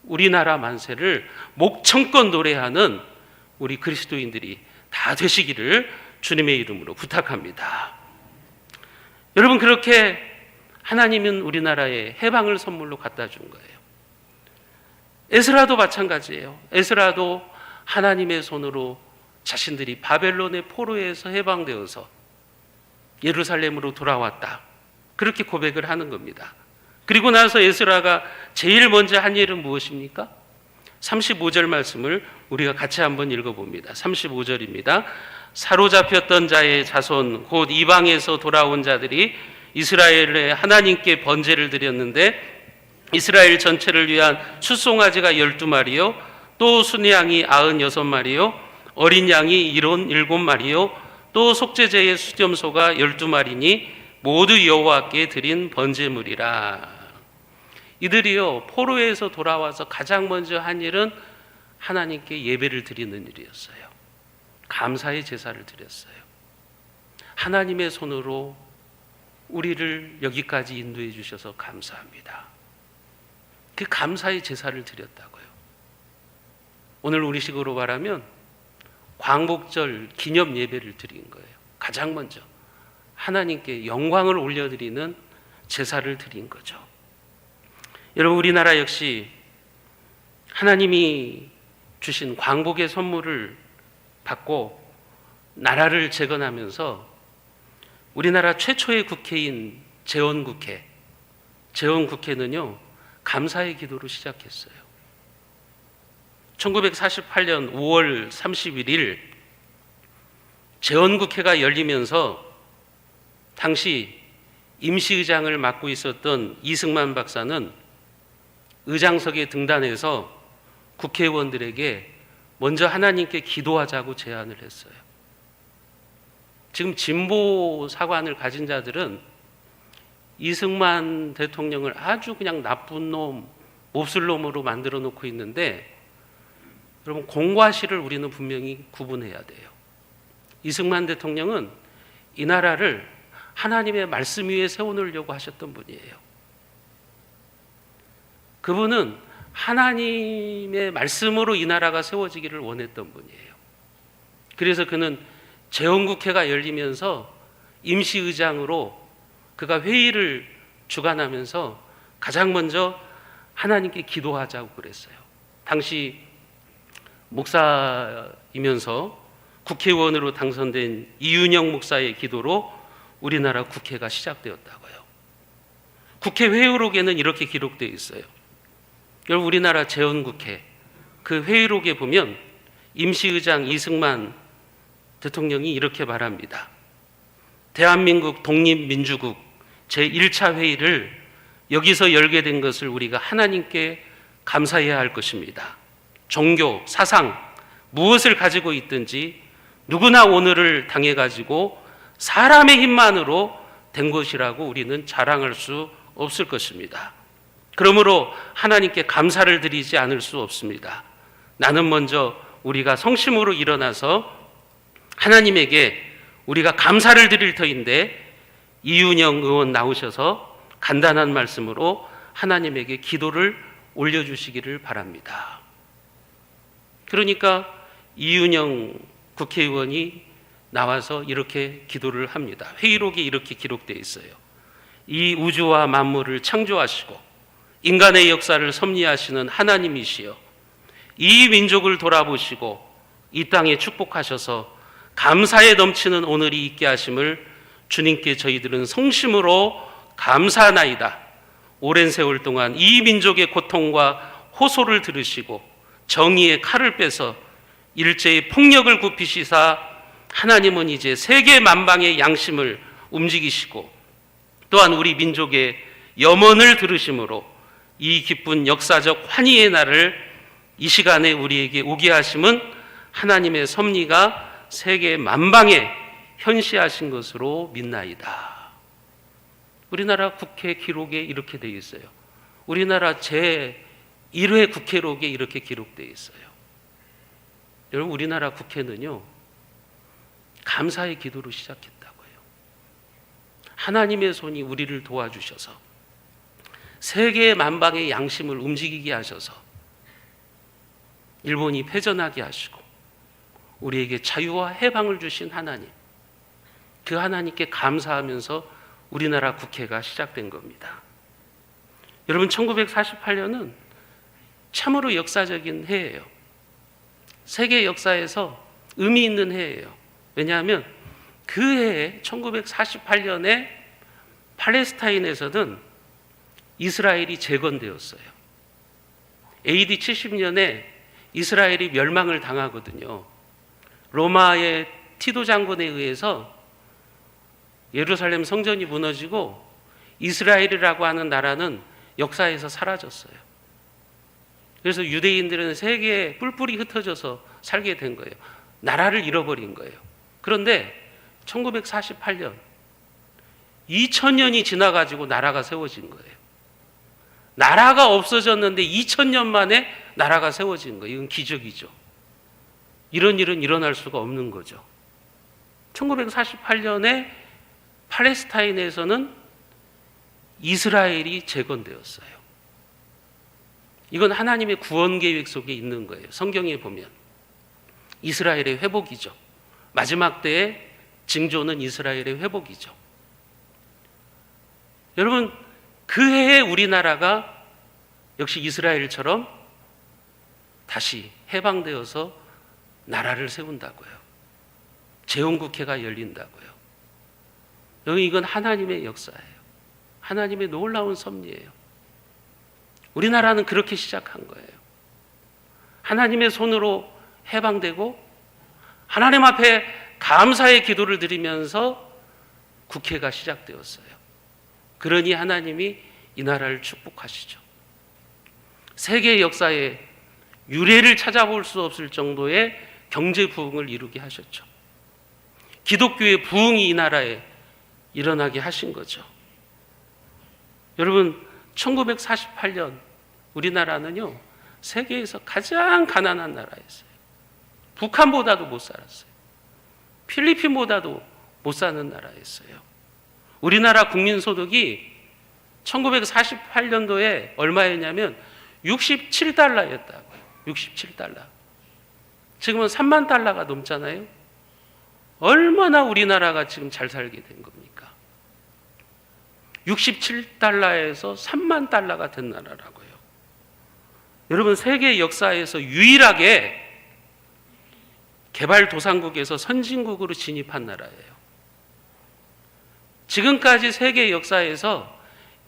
우리나라 만세를 목청껏 노래하는 우리 그리스도인들이 다 되시기를 주님의 이름으로 부탁합니다. 여러분, 그렇게 하나님은 우리나라에 해방을 선물로 갖다 준 거예요. 에스라도 마찬가지예요. 에스라도 하나님의 손으로 자신들이 바벨론의 포로에서 해방되어서 예루살렘으로 돌아왔다. 그렇게 고백을 하는 겁니다. 그리고 나서 에스라가 제일 먼저 한 일은 무엇입니까? 35절 말씀을 우리가 같이 한번 읽어봅니다. 35절입니다. 사로잡혔던 자의 자손 곧 이방에서 돌아온 자들이 이스라엘의 하나님께 번제를 드렸는데 이스라엘 전체를 위한 숫송아지가 12마리요 또 순양이 96마리요 어린 양이 77마리요 또 속죄제의 수염소가 12마리니 모두 여호와께 드린 번제물이라. 이들이요 포로에서 돌아와서 가장 먼저 한 일은 하나님께 예배를 드리는 일이었어요. 감사의 제사를 드렸어요. 하나님의 손으로 우리를 여기까지 인도해 주셔서 감사합니다. 그 감사의 제사를 드렸다고요. 오늘 우리식으로 말하면 광복절 기념 예배를 드린 거예요. 가장 먼저 하나님께 영광을 올려드리는 제사를 드린 거죠. 여러분, 우리나라 역시 하나님이 주신 광복의 선물을 받고 나라를 재건하면서 우리나라 최초의 국회인 재헌국회는요 감사의 기도로 시작했어요. 1948년 5월 31일 재헌국회가 열리면서 당시 임시의장을 맡고 있었던 이승만 박사는 의장석에 등단해서 국회의원들에게 먼저 하나님께 기도하자고 제안을 했어요. 지금 진보 사관을 가진 자들은 이승만 대통령을 아주 그냥 나쁜 놈, 몹쓸 놈으로 만들어 놓고 있는데 여러분, 공과 실을 우리는 분명히 구분해야 돼요. 이승만 대통령은 이 나라를 하나님의 말씀 위에 세워놓으려고 하셨던 분이에요. 그분은 하나님의 말씀으로 이 나라가 세워지기를 원했던 분이에요. 그래서 그는 재헌국회가 열리면서 임시의장으로 그가 회의를 주관하면서 가장 먼저 하나님께 기도하자고 그랬어요. 당시 목사이면서 국회의원으로 당선된 이윤영 목사의 기도로 우리나라 국회가 시작되었다고요. 국회 회의록에는 이렇게 기록되어 있어요. 여러분, 우리나라 재헌국회 그 회의록에 보면 임시의장 이승만 대통령이 이렇게 말합니다. 대한민국 독립민주국 제1차 회의를 여기서 열게 된 것을 우리가 하나님께 감사해야 할 것입니다. 종교, 사상, 무엇을 가지고 있든지 누구나 오늘을 당해가지고 사람의 힘만으로 된 것이라고 우리는 자랑할 수 없을 것입니다. 그러므로 하나님께 감사를 드리지 않을 수 없습니다. 나는 먼저 우리가 성심으로 일어나서 하나님에게 우리가 감사를 드릴 터인데 이윤영 의원 나오셔서 간단한 말씀으로 하나님에게 기도를 올려주시기를 바랍니다. 그러니까 이윤영 국회의원이 나와서 이렇게 기도를 합니다. 회의록에 이렇게 기록되어 있어요. 이 우주와 만물을 창조하시고 인간의 역사를 섭리하시는 하나님이시여, 이 민족을 돌아보시고 이 땅에 축복하셔서 감사에 넘치는 오늘이 있게 하심을 주님께 저희들은 성심으로 감사하나이다. 오랜 세월 동안 이 민족의 고통과 호소를 들으시고 정의의 칼을 빼서 일제의 폭력을 굽히시사 하나님은 이제 세계 만방의 양심을 움직이시고 또한 우리 민족의 염원을 들으심으로 이 기쁜 역사적 환희의 날을 이 시간에 우리에게 오게 하심은 하나님의 섭리가 세계 만방에 현시하신 것으로 믿나이다. 우리나라 국회 기록에 이렇게 되어 있어요. 우리나라 제1회 국회록에 이렇게 기록되어 있어요. 여러분, 우리나라 국회는요 감사의 기도로 시작했다고요. 하나님의 손이 우리를 도와주셔서 세계 만방의 양심을 움직이게 하셔서 일본이 패전하게 하시고 우리에게 자유와 해방을 주신 하나님, 그 하나님께 감사하면서 우리나라 국회가 시작된 겁니다. 여러분, 1948년은 참으로 역사적인 해예요. 세계 역사에서 의미 있는 해예요. 왜냐하면 그 해에 1948년에 팔레스타인에서는 이스라엘이 재건되었어요. AD 70년에 이스라엘이 멸망을 당하거든요. 로마의 티도 장군에 의해서 예루살렘 성전이 무너지고 이스라엘이라고 하는 나라는 역사에서 사라졌어요. 그래서 유대인들은 세계에 뿔뿔이 흩어져서 살게 된 거예요. 나라를 잃어버린 거예요. 그런데 1948년 2000년이 지나가지고 나라가 세워진 거예요. 나라가 없어졌는데 2000년 만에 나라가 세워진 거예요. 이건 기적이죠. 이런 일은 일어날 수가 없는 거죠. 1948년에 팔레스타인에서는 이스라엘이 재건되었어요. 이건 하나님의 구원 계획 속에 있는 거예요. 성경에 보면 이스라엘의 회복이죠. 마지막 때의 징조는 이스라엘의 회복이죠. 여러분, 그 해에 우리나라가 역시 이스라엘처럼 다시 해방되어서 나라를 세운다고요. 재헌국회가 열린다고요. 여러분, 이건 하나님의 역사예요. 하나님의 놀라운 섭리예요. 우리나라는 그렇게 시작한 거예요. 하나님의 손으로 해방되고 하나님 앞에 감사의 기도를 드리면서 국회가 시작되었어요. 그러니 하나님이 이 나라를 축복하시죠. 세계 역사에 유례를 찾아볼 수 없을 정도의 경제 부흥을 이루게 하셨죠. 기독교의 부흥이 이 나라에 일어나게 하신 거죠. 여러분, 1948년 우리나라는요, 세계에서 가장 가난한 나라였어요. 북한보다도 못 살았어요. 필리핀보다도 못 사는 나라였어요. 우리나라 국민소득이 1948년도에 얼마였냐면 67달러였다고요. 67달러. 지금은 3만 달러가 넘잖아요. 얼마나 우리나라가 지금 잘 살게 된 겁니까? 67달러에서 3만 달러가 된 나라라고요. 여러분, 세계 역사에서 유일하게 개발도상국에서 선진국으로 진입한 나라예요. 지금까지 세계 역사에서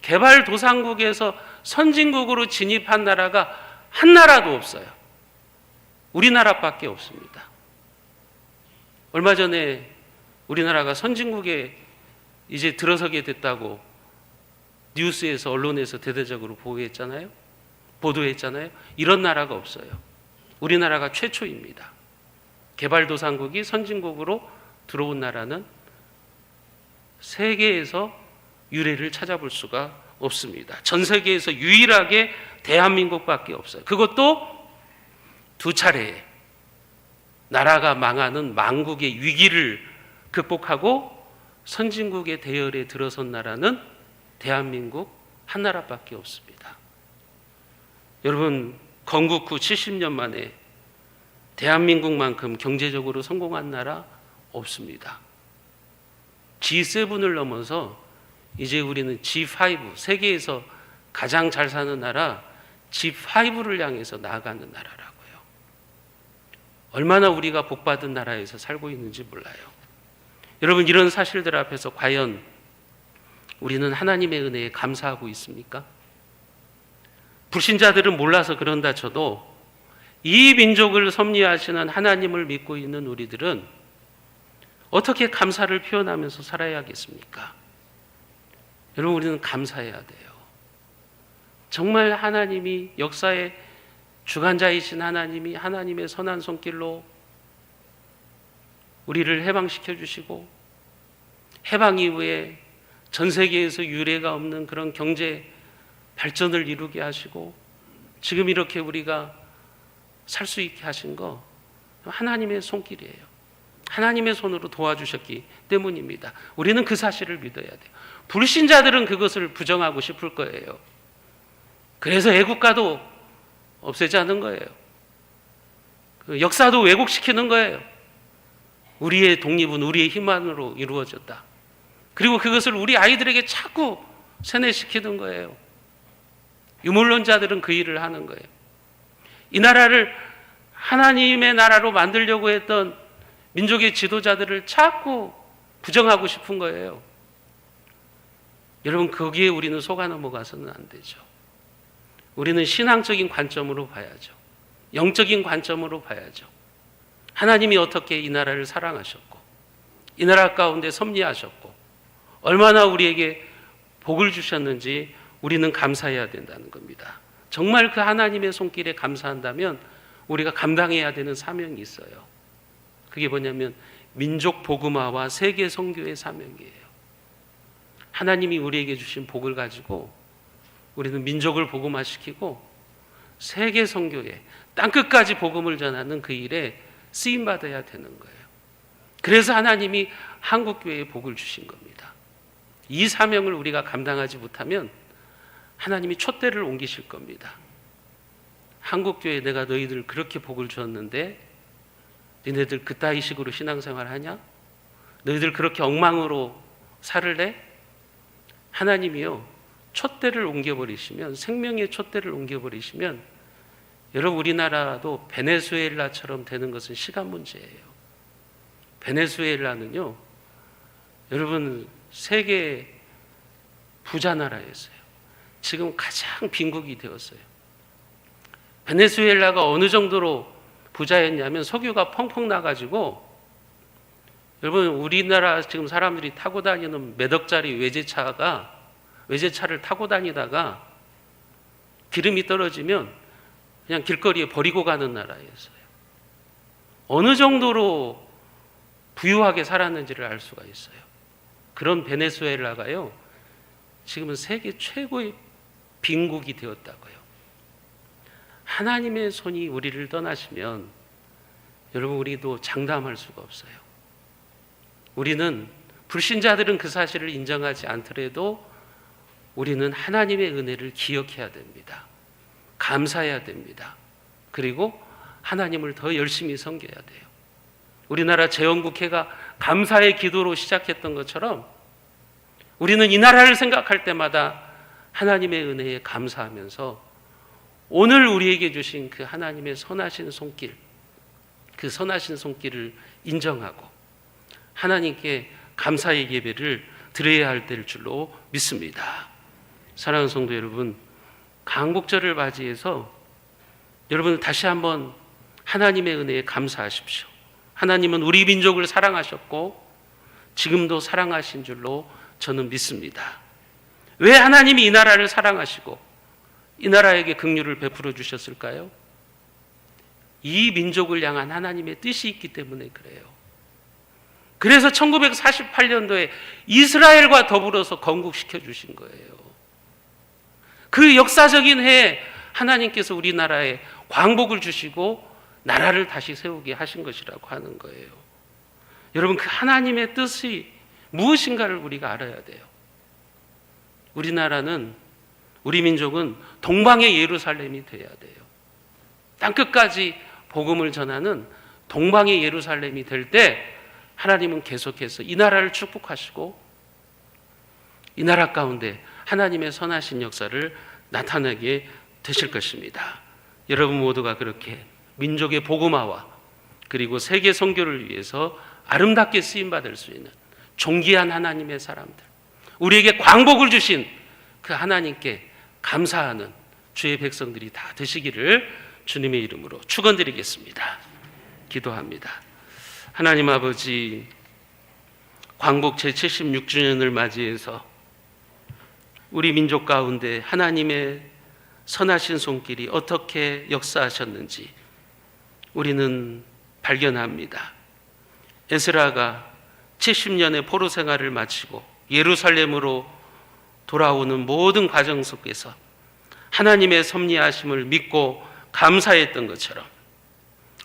개발도상국에서 선진국으로 진입한 나라가 한 나라도 없어요. 우리나라밖에 없습니다. 얼마 전에 우리나라가 선진국에 이제 들어서게 됐다고 뉴스에서, 언론에서 대대적으로 보도했잖아요. 이런 나라가 없어요. 우리나라가 최초입니다. 개발도상국이 선진국으로 들어온 나라는 세계에서 유례를 찾아볼 수가 없습니다. 전 세계에서 유일하게 대한민국밖에 없어요. 그것도 두 차례 나라가 망하는 망국의 위기를 극복하고 선진국의 대열에 들어선 나라는 대한민국 한 나라밖에 없습니다. 여러분, 건국 후 70년 만에 대한민국만큼 경제적으로 성공한 나라 없습니다. G7을 넘어서 이제 우리는 G5, 세계에서 가장 잘 사는 나라 G5를 향해서 나아가는 나라라고요. 얼마나 우리가 복받은 나라에서 살고 있는지 몰라요. 여러분, 이런 사실들 앞에서 과연 우리는 하나님의 은혜에 감사하고 있습니까? 불신자들은 몰라서 그런다 쳐도 이 민족을 섭리하시는 하나님을 믿고 있는 우리들은 어떻게 감사를 표현하면서 살아야겠습니까? 여러분, 우리는 감사해야 돼요. 정말 하나님이, 역사의 주관자이신 하나님이 하나님의 선한 손길로 우리를 해방시켜 주시고 해방 이후에 전 세계에서 유례가 없는 그런 경제 발전을 이루게 하시고 지금 이렇게 우리가 살 수 있게 하신 거 하나님의 손길이에요. 하나님의 손으로 도와주셨기 때문입니다. 우리는 그 사실을 믿어야 돼요. 불신자들은 그것을 부정하고 싶을 거예요. 그래서 애국가도 없애자는 거예요. 그 역사도 왜곡시키는 거예요. 우리의 독립은 우리의 힘만으로 이루어졌다. 그리고 그것을 우리 아이들에게 자꾸 세뇌시키는 거예요. 유물론자들은 그 일을 하는 거예요. 이 나라를 하나님의 나라로 만들려고 했던 민족의 지도자들을 자꾸 부정하고 싶은 거예요. 여러분, 거기에 우리는 속아 넘어가서는 안 되죠. 우리는 신앙적인 관점으로 봐야죠. 영적인 관점으로 봐야죠. 하나님이 어떻게 이 나라를 사랑하셨고, 이 나라 가운데 섭리하셨고, 얼마나 우리에게 복을 주셨는지 우리는 감사해야 된다는 겁니다. 정말 그 하나님의 손길에 감사한다면 우리가 감당해야 되는 사명이 있어요. 그게 뭐냐면 민족 복음화와 세계 선교의 사명이에요. 하나님이 우리에게 주신 복을 가지고 우리는 민족을 복음화시키고 세계 선교에 땅끝까지 복음을 전하는 그 일에 쓰임 받아야 되는 거예요. 그래서 하나님이 한국교회에 복을 주신 겁니다. 이 사명을 우리가 감당하지 못하면 하나님이 촛대를 옮기실 겁니다. 한국교회에 내가 너희들 그렇게 복을 주었는데 니네들 그따위 식으로 신앙생활 하냐? 너희들 그렇게 엉망으로 살을래? 하나님이요, 촛대를 옮겨버리시면, 생명의 촛대를 옮겨버리시면 여러분, 우리나라도 베네수엘라처럼 되는 것은 시간 문제예요. 베네수엘라는요, 여러분, 세계 부자 나라였어요. 지금 가장 빈국이 되었어요. 베네수엘라가 어느 정도로 부자였냐면 석유가 펑펑 나가지고, 여러분, 우리나라 지금 사람들이 타고 다니는 몇 억짜리 외제차를 타고 다니다가 기름이 떨어지면 그냥 길거리에 버리고 가는 나라였어요. 어느 정도로 부유하게 살았는지를 알 수가 있어요. 그런 베네수엘라가요, 지금은 세계 최고의 빈국이 되었다고요. 하나님의 손이 우리를 떠나시면 여러분, 우리도 장담할 수가 없어요. 우리는, 불신자들은 그 사실을 인정하지 않더라도 우리는 하나님의 은혜를 기억해야 됩니다. 감사해야 됩니다. 그리고 하나님을 더 열심히 섬겨야 돼요. 우리나라 재헌국회가 감사의 기도로 시작했던 것처럼 우리는 이 나라를 생각할 때마다 하나님의 은혜에 감사하면서 오늘 우리에게 주신 그 하나님의 선하신 손길, 그 선하신 손길을 인정하고 하나님께 감사의 예배를 드려야 할 때일 줄로 믿습니다. 사랑하는 성도 여러분, 강복절을 맞이해서 여러분 다시 한번 하나님의 은혜에 감사하십시오. 하나님은 우리 민족을 사랑하셨고 지금도 사랑하신 줄로 저는 믿습니다. 왜 하나님이 이 나라를 사랑하시고 이 나라에게 긍휼을 베풀어 주셨을까요? 이 민족을 향한 하나님의 뜻이 있기 때문에 그래요. 그래서 1948년도에 이스라엘과 더불어서 건국시켜 주신 거예요. 그 역사적인 해에 하나님께서 우리나라에 광복을 주시고 나라를 다시 세우게 하신 것이라고 하는 거예요. 여러분, 그 하나님의 뜻이 무엇인가를 우리가 알아야 돼요. 우리나라는, 우리 민족은 동방의 예루살렘이 돼야 돼요. 땅끝까지 복음을 전하는 동방의 예루살렘이 될 때 하나님은 계속해서 이 나라를 축복하시고 이 나라 가운데 하나님의 선하신 역사를 나타내게 되실 것입니다. 여러분 모두가 그렇게 민족의 복음화와 그리고 세계 선교를 위해서 아름답게 쓰임받을 수 있는 존귀한 하나님의 사람들, 우리에게 광복을 주신 그 하나님께 감사하는 주의 백성들이 다 되시기를 주님의 이름으로 축원드리겠습니다. 기도합니다. 하나님 아버지, 광복 제76주년을 맞이해서 우리 민족 가운데 하나님의 선하신 손길이 어떻게 역사하셨는지 우리는 발견합니다. 에스라가 70년의 포로 생활을 마치고 예루살렘으로 돌아오는 모든 과정 속에서 하나님의 섭리하심을 믿고 감사했던 것처럼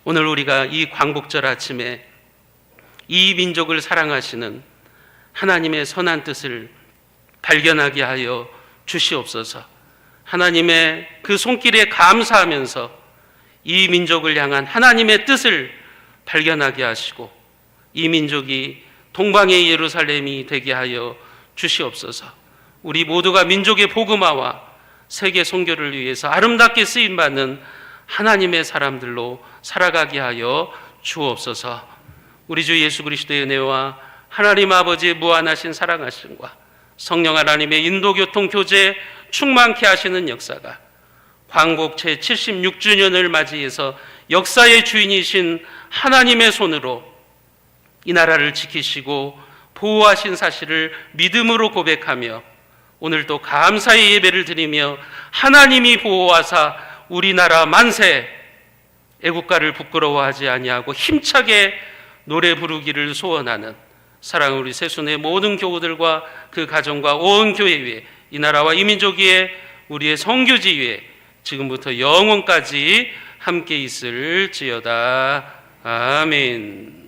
오늘 우리가 이 광복절 아침에 이 민족을 사랑하시는 하나님의 선한 뜻을 발견하게 하여 주시옵소서. 하나님의 그 손길에 감사하면서 이 민족을 향한 하나님의 뜻을 발견하게 하시고 이 민족이 동방의 예루살렘이 되게 하여 주시옵소서. 우리 모두가 민족의 복음화와 세계 선교를 위해서 아름답게 쓰임받는 하나님의 사람들로 살아가게 하여 주옵소서. 우리 주 예수 그리스도의 은혜와 하나님 아버지의 무한하신 사랑하심과 성령 하나님의 인도교통 교제 충만케 하시는 역사가 광복 제76주년을 맞이해서 역사의 주인이신 하나님의 손으로 이 나라를 지키시고 보호하신 사실을 믿음으로 고백하며 오늘도 감사의 예배를 드리며 하나님이 보호하사 우리나라 만세, 애국가를 부끄러워하지 아니하고 힘차게 노래 부르기를 소원하는 사랑하는 우리 새순의 모든 교우들과 그 가정과 온 교회 위에, 이 나라와 이 민족 위에, 우리의 선교지 위에 지금부터 영원까지 함께 있을지어다. 아멘.